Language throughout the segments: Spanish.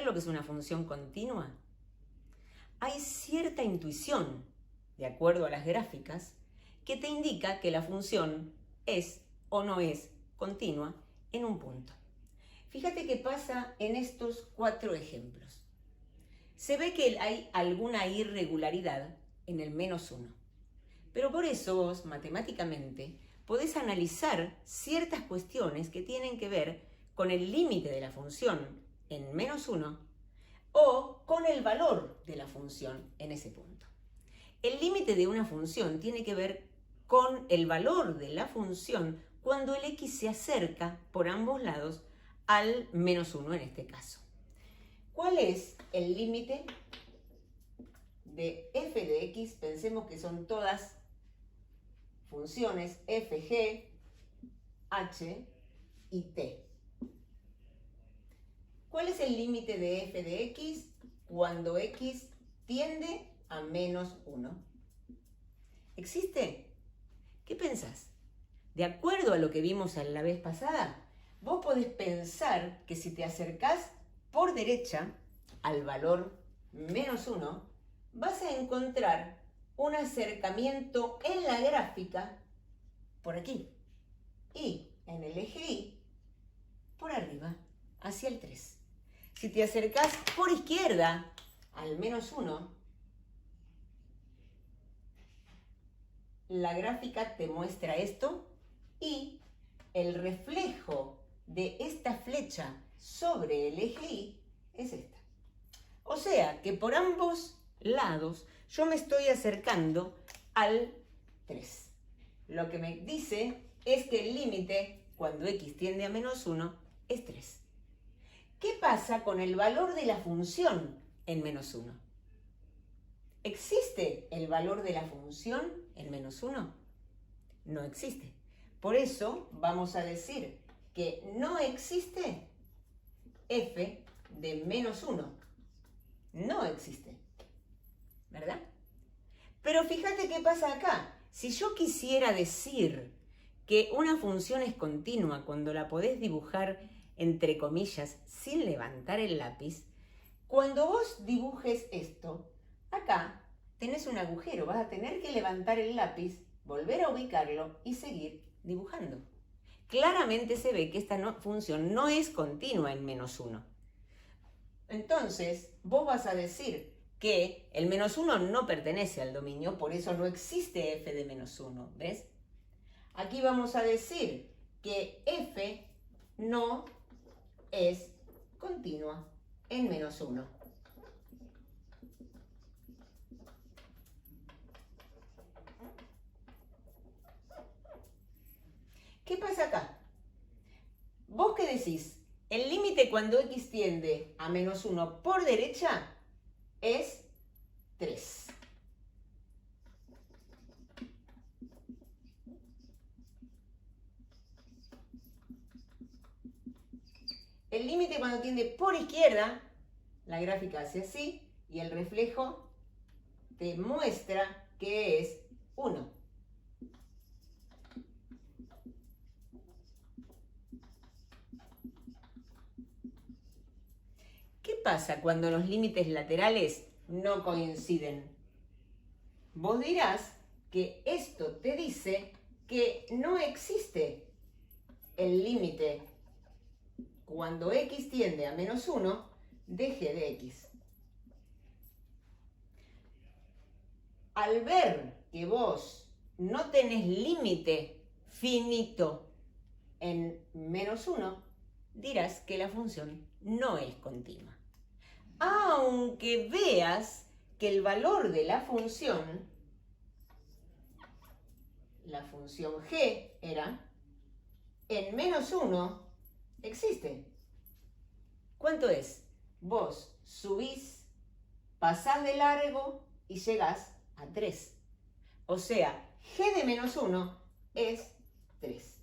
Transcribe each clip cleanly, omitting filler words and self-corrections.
lo que es una función continua? Hay cierta intuición, de acuerdo a las gráficas, que te indica que la función es o no es continua en un punto. Fíjate qué pasa en estos 4 ejemplos. Se ve que hay alguna irregularidad en el -1. Pero por eso vos, matemáticamente, podés analizar ciertas cuestiones que tienen que ver con el límite de la función en -1 o con el valor de la función en ese punto. El límite de una función tiene que ver con el valor de la función cuando el x se acerca por ambos lados al -1 en este caso. ¿Cuál es el límite de f de x? Pensemos que son todas funciones f, g, h y t. ¿Cuál es el límite de f de x cuando x tiende a -1? ¿Existe? ¿Qué pensás? De acuerdo a lo que vimos la vez pasada, vos podés pensar que si te acercás por derecha al valor -1, vas a encontrar un acercamiento en la gráfica por aquí y en el eje Y por arriba hacia el 3. Si te acercás por izquierda al -1, la gráfica te muestra esto y el reflejo de esta flecha sobre el eje Y es esta. O sea que por ambos lados yo me estoy acercando al 3. Lo que me dice es que el límite cuando x tiende a -1 es 3. ¿Qué pasa con el valor de la función en -1? ¿Existe el valor de la función en -1? No existe. Por eso vamos a decir que no existe f de -1. No existe. ¿Verdad? Pero fíjate qué pasa acá. Si yo quisiera decir que una función es continua cuando la podés dibujar entre comillas sin levantar el lápiz, cuando vos dibujes esto, acá tenés un agujero, vas a tener que levantar el lápiz, volver a ubicarlo y seguir dibujando. Claramente se ve que esta función no es continua en -1. Entonces, vos vas a decir que el -1 no pertenece al dominio, por eso no existe f de -1, ¿ves? Aquí vamos a decir que f no es continua en -1. ¿Qué pasa acá? ¿Vos qué decís? El límite cuando x tiende a -1 por derecha es 3. El límite cuando tiende por izquierda, la gráfica hace así, y el reflejo te muestra que es 1. ¿Qué pasa cuando los límites laterales no coinciden? Vos dirás que esto te dice que no existe el límite cuando x tiende a -1 de g de x. Al ver que vos no tenés límite finito en -1, dirás que la función no es continua. Aunque veas que el valor de la función g era, en -1 existe. ¿Cuánto es? Vos subís, pasás de largo y llegás a 3. O sea, g de -1 es 3.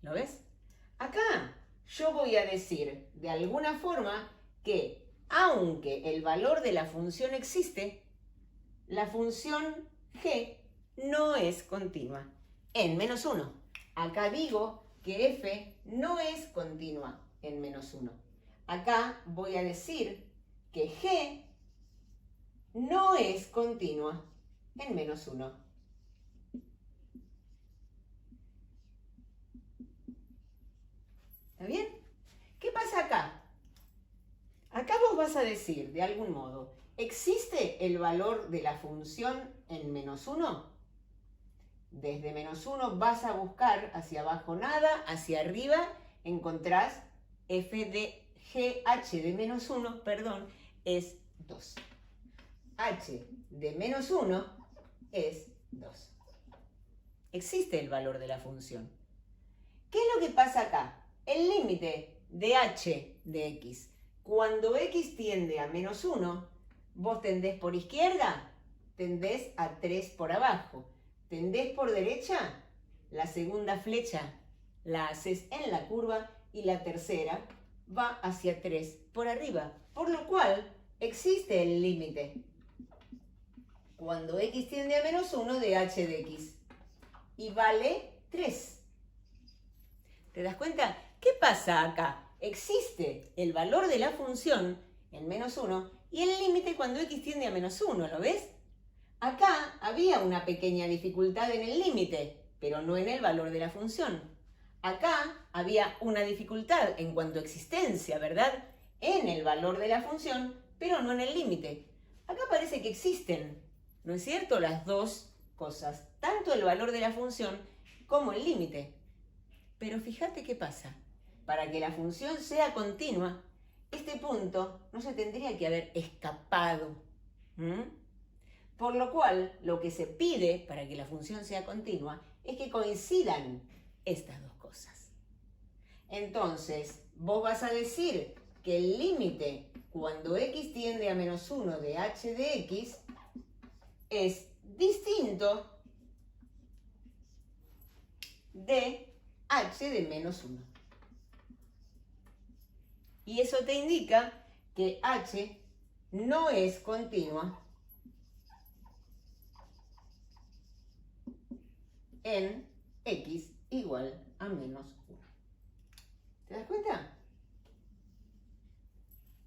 ¿Lo ves? Acá yo voy a decir de alguna forma que aunque el valor de la función existe, la función g no es continua en -1. Acá digo que f no es continua en -1. Acá voy a decir que G no es continua en menos 1. ¿Está bien? ¿Qué pasa acá? Acá vos vas a decir, de algún modo, ¿existe el valor de la función en menos 1? Desde menos 1 vas a buscar hacia abajo nada, hacia arriba encontrás f de gh de menos 1, perdón, es 2. H de menos 1 es 2. Existe el valor de la función. ¿Qué es lo que pasa acá? El límite de h de x. Cuando x tiende a menos 1, vos tendés por izquierda, tendés a 3 por abajo. Tendés por derecha, la segunda flecha la haces en la curva y la tercera va hacia 3 por arriba. Por lo cual, existe el límite cuando x tiende a menos 1 de h de x. Y vale 3. ¿Te das cuenta? ¿Qué pasa acá? Existe el valor de la función en menos 1 y el límite cuando x tiende a menos 1, ¿lo ves? Acá había una pequeña dificultad en el límite, pero no en el valor de la función. Acá había una dificultad en cuanto a existencia, ¿verdad? En el valor de la función, pero no en el límite. Acá parece que existen, ¿no es cierto? Las dos cosas, tanto el valor de la función como el límite. Pero fíjate qué pasa. Para que la función sea continua, este punto no se tendría que haber escapado. Por lo cual, lo que se pide para que la función sea continua es que coincidan estas dos cosas. Entonces, vos vas a decir que el límite cuando x tiende a menos 1 de h de x es distinto de h de menos 1. Y eso te indica que h no es continua en x igual a menos 1. ¿Te das cuenta?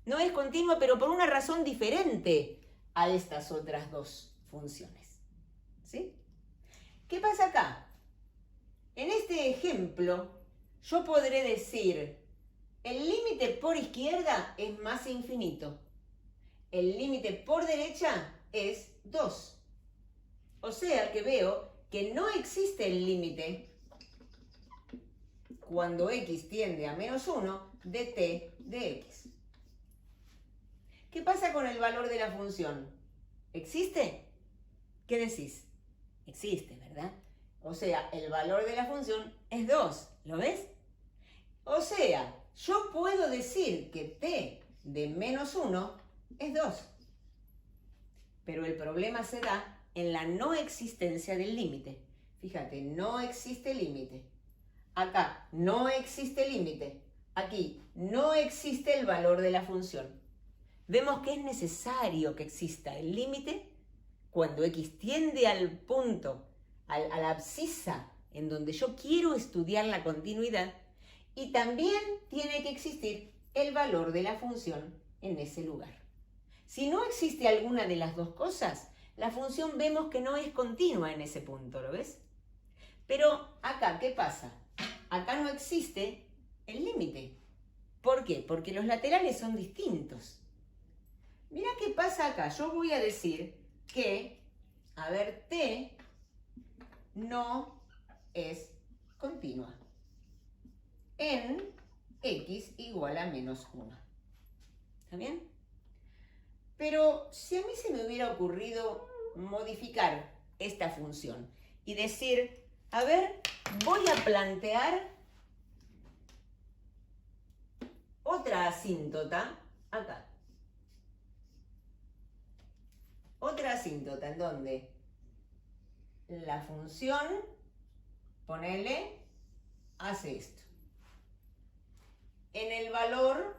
No es continua, pero por una razón diferente a estas otras dos funciones. ¿Sí? ¿Qué pasa acá? En este ejemplo, yo podré decir, el límite por izquierda es más infinito. El límite por derecha es 2. O sea que veo que no existe el límite cuando x tiende a menos 1 de t de x. ¿Qué pasa con el valor de la función? ¿Existe? ¿Qué decís? Existe, ¿verdad? O sea, el valor de la función es 2, ¿lo ves? O sea, yo puedo decir que t de menos 1 es 2. Pero el problema se da en la no existencia del límite. Fíjate, no existe límite. Acá no existe límite. Aquí no existe el valor de la función. Vemos que es necesario que exista el límite cuando x tiende al punto, a la abscisa en donde yo quiero estudiar la continuidad, y también tiene que existir el valor de la función en ese lugar. Si no existe alguna de las dos cosas, la función vemos que no es continua en ese punto, ¿lo ves? Pero acá, ¿qué pasa? Acá no existe el límite. ¿Por qué? Porque los laterales son distintos. Mirá qué pasa acá. Yo voy a decir que, a ver, t no es continua en x igual a menos 1. ¿Está bien? Pero si a mí se me hubiera ocurrido modificar esta función y decir, a ver, voy a plantear otra asíntota acá. Otra asíntota en donde la función, ponele, hace esto. En el valor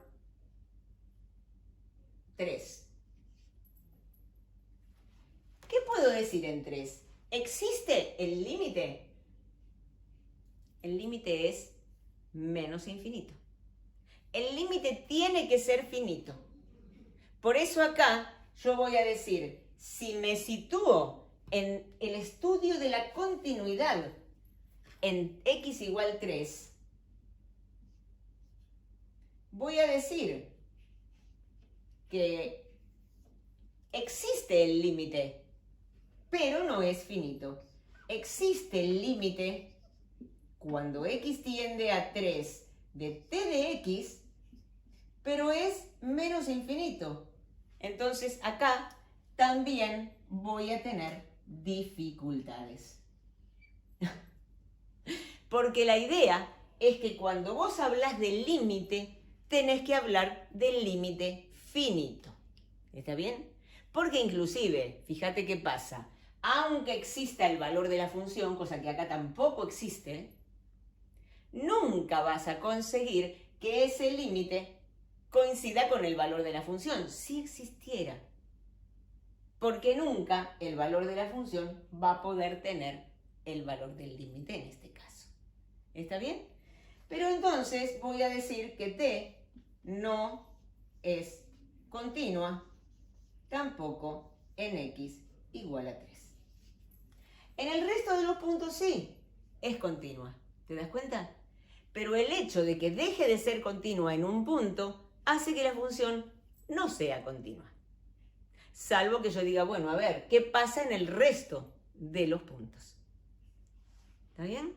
3. ¿Qué puedo decir en 3? ¿Existe el límite? El límite es menos infinito. El límite tiene que ser finito. Por eso acá yo voy a decir, si me sitúo en el estudio de la continuidad en x igual 3, voy a decir que existe el límite, pero no es finito. Existe el límite cuando x tiende a 3 de t de x, pero es menos infinito. Entonces acá también voy a tener dificultades. Porque la idea es que cuando vos hablas del límite, tenés que hablar del límite finito. ¿Está bien? Porque inclusive, fíjate qué pasa, aunque exista el valor de la función, cosa que acá tampoco existe, nunca vas a conseguir que ese límite coincida con el valor de la función, si existiera. Porque nunca el valor de la función va a poder tener el valor del límite en este caso. ¿Está bien? Pero entonces voy a decir que t no es continua tampoco en x igual a 3. En el resto de los puntos sí, es continua. ¿Te das cuenta? Pero el hecho de que deje de ser continua en un punto hace que la función no sea continua. Salvo que yo diga, bueno, a ver, ¿qué pasa en el resto de los puntos? ¿Está bien?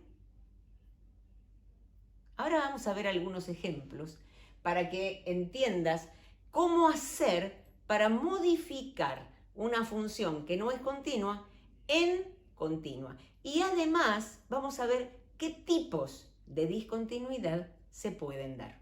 Ahora vamos a ver algunos ejemplos para que entiendas cómo hacer para modificar una función que no es continua en continua. Y además vamos a ver qué tipos de discontinuidad se pueden dar.